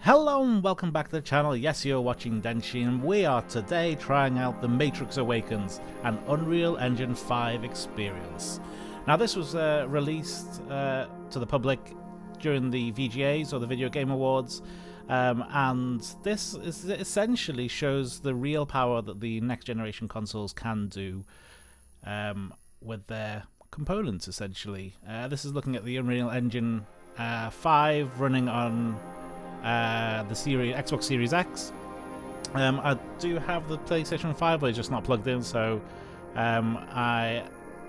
Hello and welcome back to the channel. Yes, you're watching Denshi, and we are today trying out The Matrix Awakens, an Unreal Engine 5 experience. Now this was released to the public during the VGAs, or the Video Game Awards, and this essentially shows the real power that the next generation consoles can do with their components, essentially. This is looking at the Unreal Engine 5 running on the Xbox Series X. I do have the PlayStation 5, but it's just not plugged in, so I'm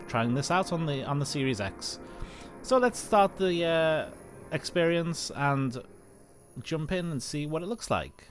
trying this out on the Series X. So let's start the experience and jump in and see what it looks like.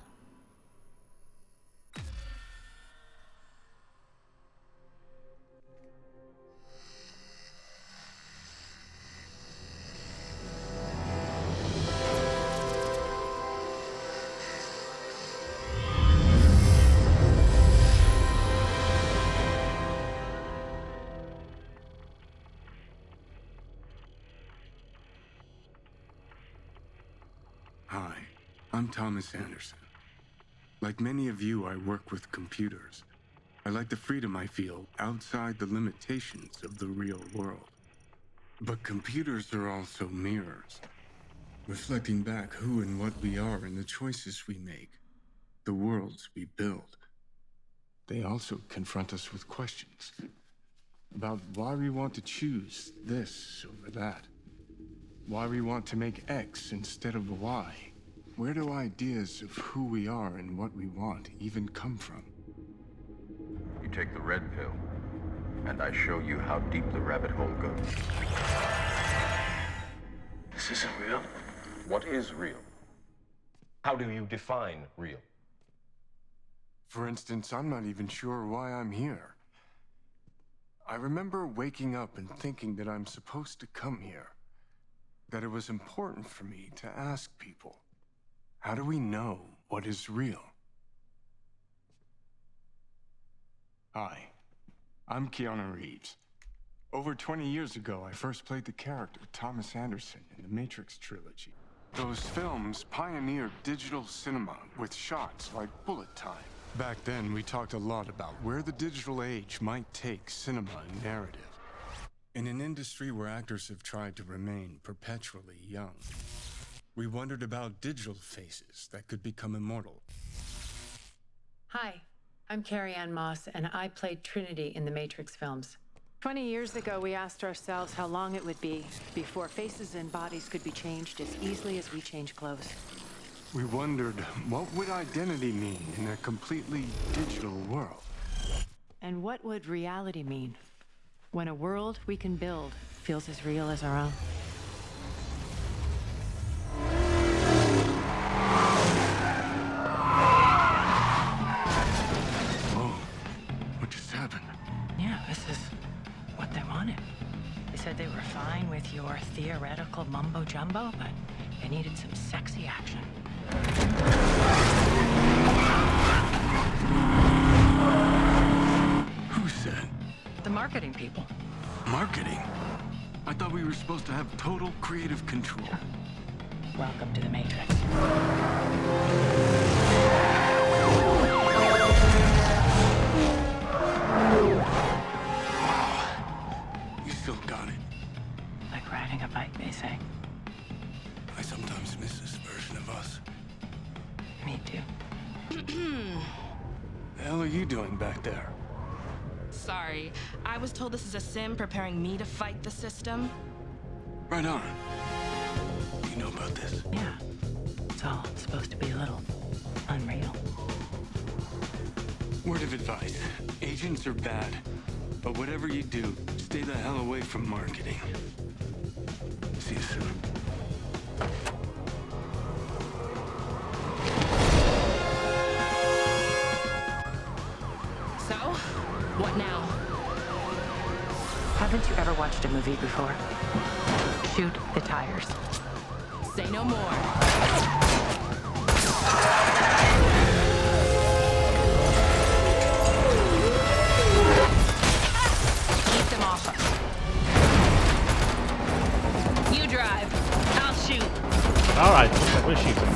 Hi, I'm Thomas Anderson. Like many of you, I work with computers. I like the freedom I feel outside the limitations of the real world. But computers are also mirrors, reflecting back who and what we are and the choices we make, the worlds we build. They also confront us with questions about why we want to choose this over that. Why we want to make X instead of Y. Where do ideas of who we are and what we want even come from? You take the red pill, and I show you how deep the rabbit hole goes. This isn't real. What is real? How do you define real? For instance, I'm not even sure why I'm here. I remember waking up and thinking that I'm supposed to come here. That it was important for me to ask people, how do we know what is real? Hi, I'm Keanu Reeves. Over 20 years ago, I first played the character Thomas Anderson in the Matrix trilogy. Those films pioneered digital cinema with shots like bullet time. Back then, we talked a lot about where the digital age might take cinema and narrative. In an industry where actors have tried to remain perpetually young, we wondered about digital faces that could become immortal. Hi, I'm Carrie-Anne Moss, and I played Trinity in the Matrix films. 20 years ago, we asked ourselves how long it would be before faces and bodies could be changed as easily as we change clothes. We wondered, what would identity mean in a completely digital world? And what would reality mean when a world we can build feels as real as our own? Whoa, what just happened? Yeah, this is what they wanted. They said they were fine with your theoretical mumbo-jumbo, but they needed some sexy action. Who said? The marketing people. Marketing? I thought we were supposed to have total creative control. Welcome to the Matrix. You still got it. Like riding a bike, they say. I sometimes miss this version of us. Me too. The hell are you doing back there? Sorry, I was told this is a sim preparing me to fight the system. Right on. You know about this? Yeah. It's all supposed to be a little unreal. Word of advice. Agents are bad. But whatever you do, stay the hell away from marketing. See you soon. So, what now? Haven't you ever watched a movie before? Shoot the tires. Say no more. Keep them off us. You drive. I'll shoot. Alright, we're shooting.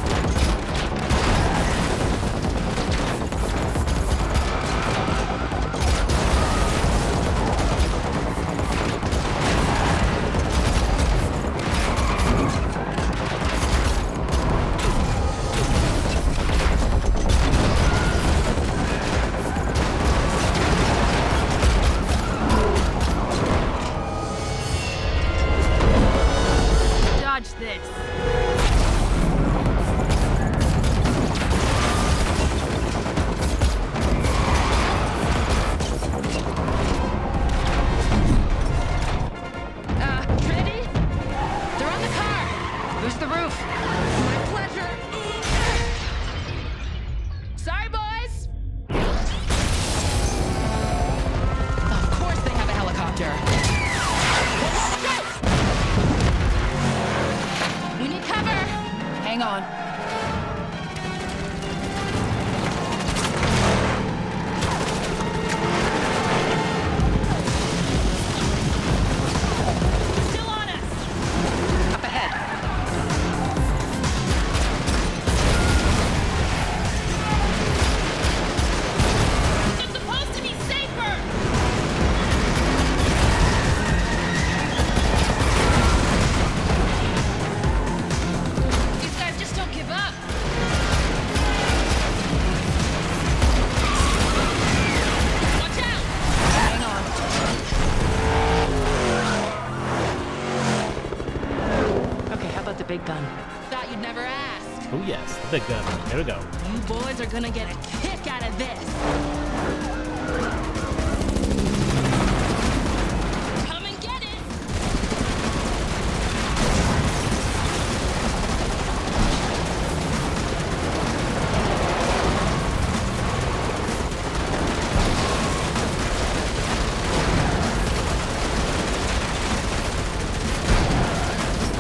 big gun. Here we go. You boys are gonna get a kick out of this. Come and get it.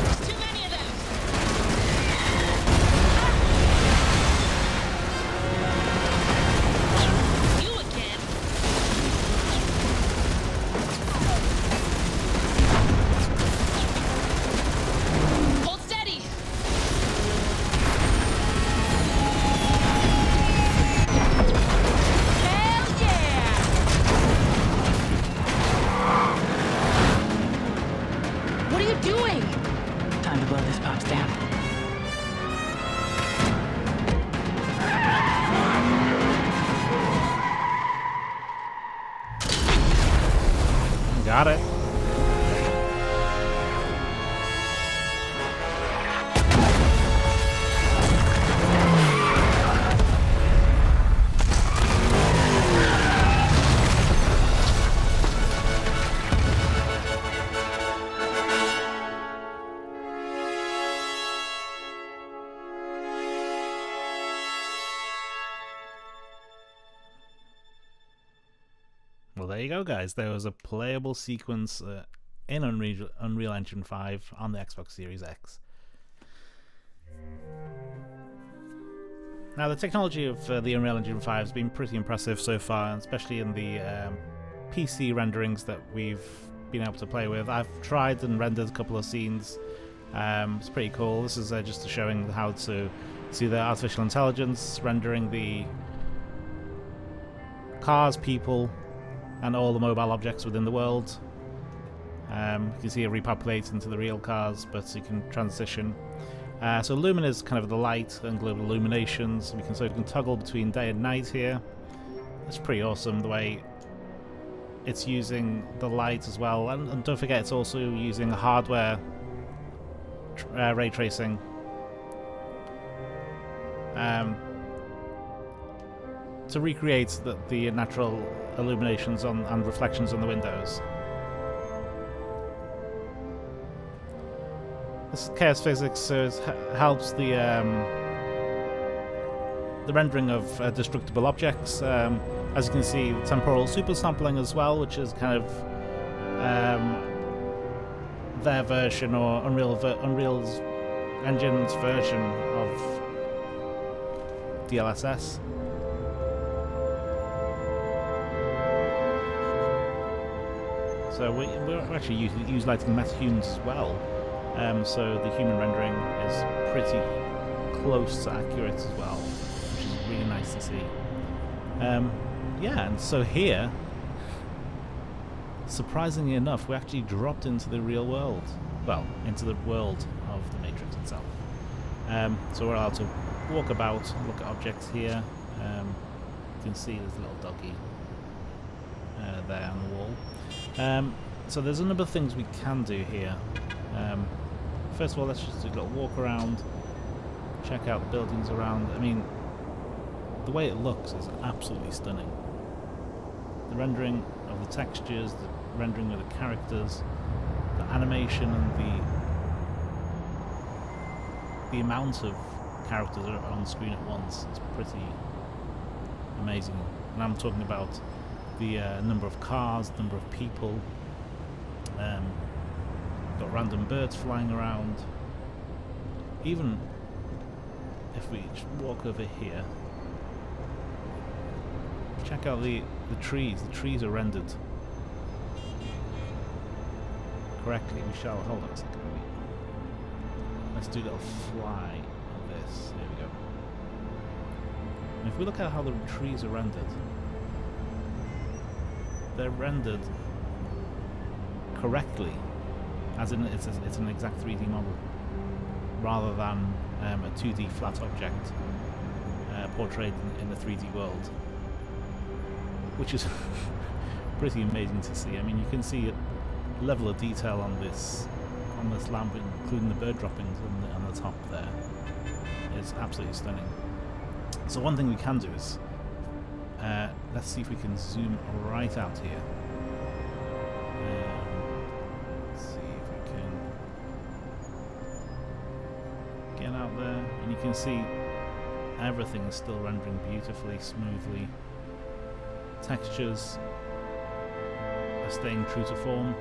There's too many of them. You again. Hold steady. Hell yeah! What are you doing? Time to blow this box down. Got it. Well, there you go, guys. There was a playable sequence in Unreal Engine 5 on the Xbox Series X. Now, the technology of the Unreal Engine 5 has been pretty impressive so far, especially in the PC renderings that we've been able to play with. I've tried and rendered a couple of scenes. It's pretty cool. This is just showing how to see the artificial intelligence rendering the cars, people, and all the mobile objects within the world. You can see it repopulates into the real cars, but you can transition. So lumen is kind of the light and global illuminations. We can toggle between day and night here. It's pretty awesome the way it's using the light as well. And don't forget, it's also using hardware ray tracing. To recreate the natural illuminations and reflections on the windows. This is chaos physics, so it helps the rendering of destructible objects. As you can see, temporal supersampling as well, which is kind of their version, or Unreal's Engine's version of DLSS. So we're actually utilizing metahumans as well. So the human rendering is pretty close to accurate as well, which is really nice to see. Yeah, and so here, surprisingly enough, we actually dropped into the real world. Well, into the world of the Matrix itself. So we're allowed to walk about, look at objects here. You can see there's a little doggy there on the wall. So there's a number of things we can do here. First of all, let's just do a little walk around, check out the buildings around. I mean, the way it looks is absolutely stunning. The rendering of the textures, the rendering of the characters, the animation, and the amount of characters that are on screen at once is pretty amazing. And I'm talking about the number of cars, number of people. Got random birds flying around. Even if we just walk over here, check out the trees. The trees are rendered correctly. We shall hold on a second. Let's do a little fly of this. There we go. And if we look at how the trees are rendered, they're rendered correctly, as in it's an exact 3D model, rather than a 2D flat object portrayed in a 3D world, which is pretty amazing to see. I mean, you can see a level of detail on this lamp, including the bird droppings on the top there. It's absolutely stunning. So one thing we can do is, let's see if we can zoom right out here. Let's see if we can get out there, and you can see everything is still rendering beautifully, smoothly. Textures are staying true to form.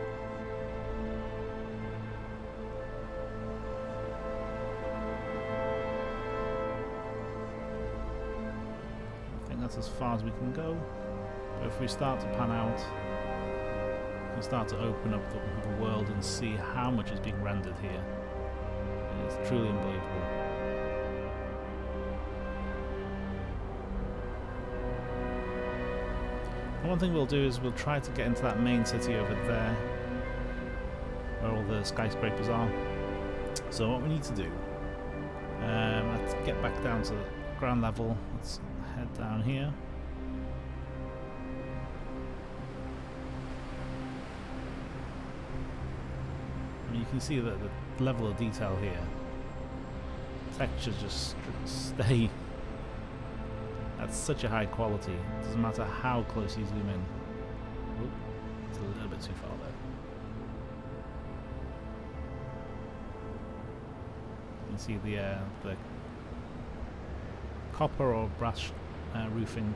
That's as far as we can go, but if we start to pan out, we can start to open up the world and see how much is being rendered here. It's truly unbelievable. And one thing we'll do is we'll try to get into that main city over there, where all the skyscrapers are. So what we need to do, let's get back down to ground level. Let's head down here. And you can see that the level of detail here, textures just stay at such a high quality. It doesn't matter how close you zoom in. Oop, it's a little bit too far there. You can see the copper or brass roofing,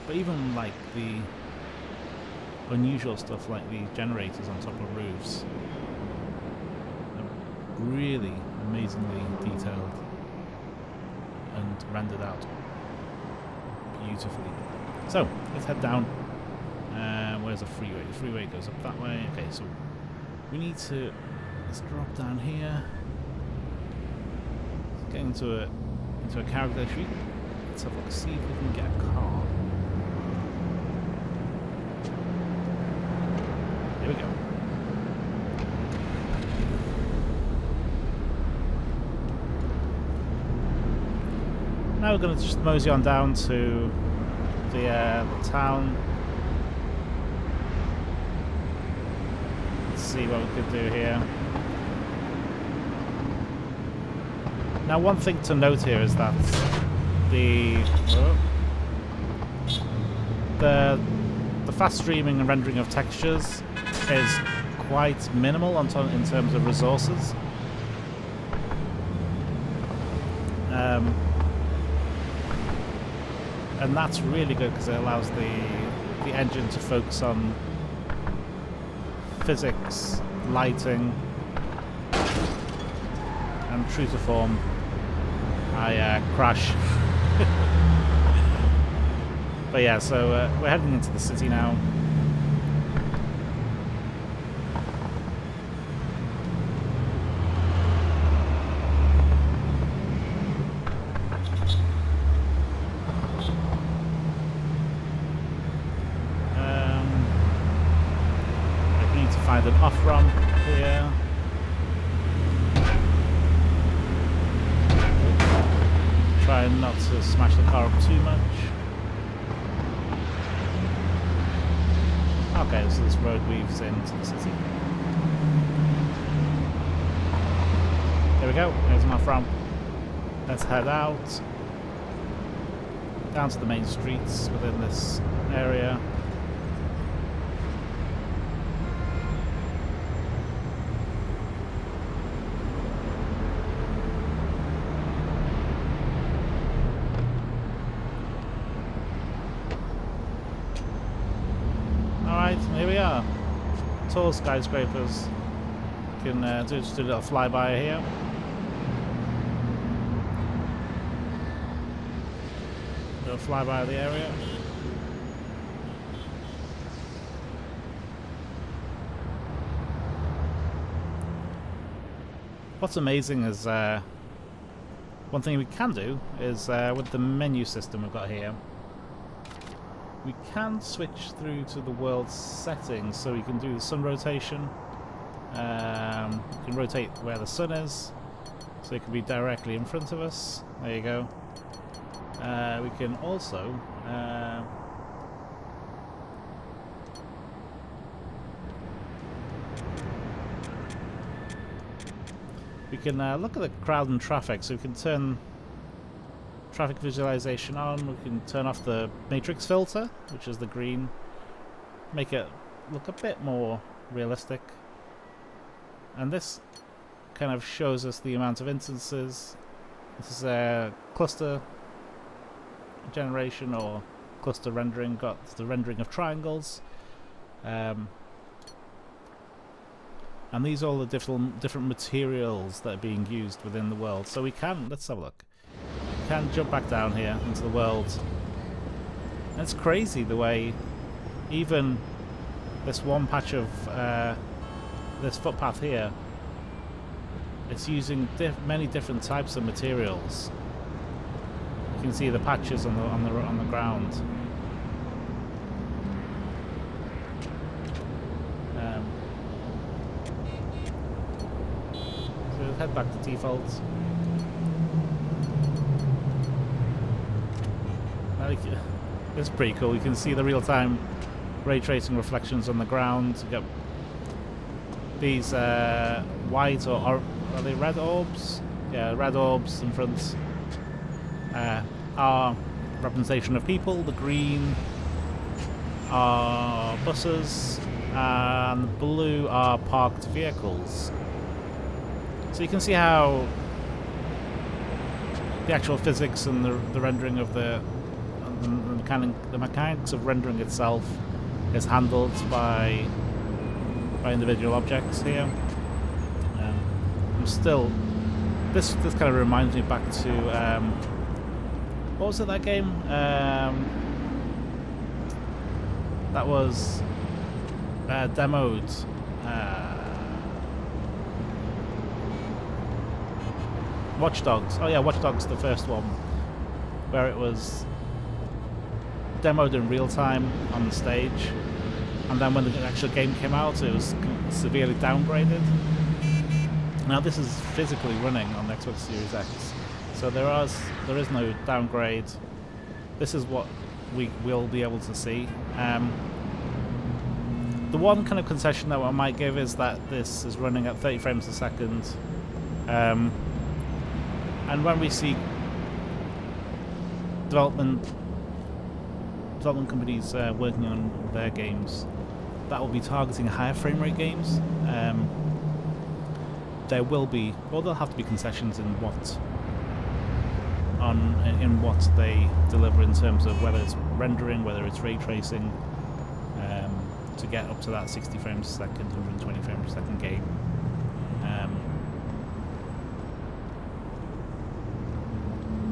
but even like the unusual stuff like the generators on top of roofs are really amazingly detailed and rendered out beautifully. So let's head down. Where's the freeway? The freeway goes up that way. Okay, so we need to, let's drop down here. Let's get into a character tree. Let's have a look, see if we can get a car. Here we go. Now we're going to just mosey on down to the town. Let's see what we could do here. Now one thing to note here is that the fast streaming and rendering of textures is quite minimal in terms of resources. And that's really good because it allows the engine to focus on physics, lighting, and true to form, I crash. But yeah, so we're heading into the city now. I need to find an off-ramp here. Try not to smash the car up too much. Okay, so this road weaves into the city. There we go, there's an off-ramp. Let's head out. Down to the main streets within this area. Here we are. Tall skyscrapers. Can just do a little flyby here. Little flyby of the area. What's amazing is one thing we can do is with the menu system we've got here, we can switch through to the world settings, so we can do the sun rotation. We can rotate where the sun is, so it can be directly in front of us. There you go. We can also we can look at the crowd and traffic. So we can turn traffic visualization on. We can turn off the matrix filter, which is the green. Make it look a bit more realistic. And this kind of shows us the amount of instances. This is a cluster generation or cluster rendering. Got the rendering of triangles. And these are all the different materials that are being used within the world. So we can, let's have a look. We can jump back down here into the world. And it's crazy the way even this one patch of this footpath here, it's using many different types of materials. You can see the patches on the ground. So we'll head back to default. It's pretty cool. You can see the real-time ray tracing reflections on the ground. You got these white or are they red orbs? Yeah, red orbs in front are representation of people. The green are buses, and the blue are parked vehicles. So you can see how the actual physics and the rendering of the mechanics of rendering itself is handled by individual objects here. I'm still this kind of reminds me back to what was it, that game that was demoed, Watch Dogs. Oh yeah, Watch Dogs, the first one, where it was demoed in real time on the stage, and then when the actual game came out it was severely downgraded. Now this is physically running on the Xbox Series X, so there is no downgrade. This is what we will be able to see. The one kind of concession that I might give is that this is running at 30 frames a second, and when we see development companies working on their games that will be targeting higher frame rate games, there'll have to be concessions in what they deliver in terms of whether it's rendering, whether it's ray tracing, to get up to that 60 frames a second, 120 frames a second game.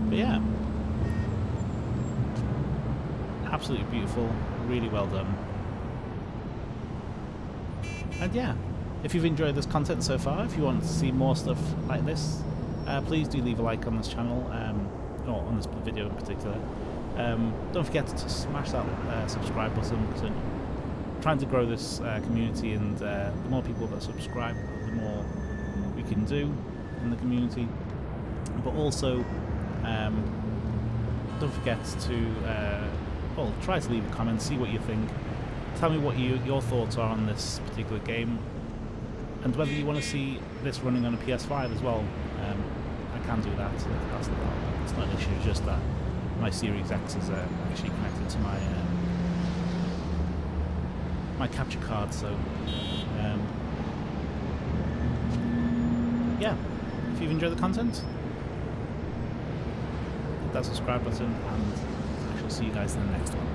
But yeah, absolutely beautiful, really well done. And yeah, if you've enjoyed this content so far, if you want to see more stuff like this, please do leave a like on this channel, or on this video in particular. Don't forget to smash that subscribe button, because I'm trying to grow this community, and the more people that subscribe, the more we can do in the community. But also, don't forget to try to leave a comment, see what you think. Tell me what your thoughts are on this particular game, and whether you want to see this running on a PS5 as well. I can do that. It's not an issue. It's just that my Series X is actually connected to my my capture card. So yeah, if you've enjoyed the content, hit that subscribe button, and I shall see you guys in the next one.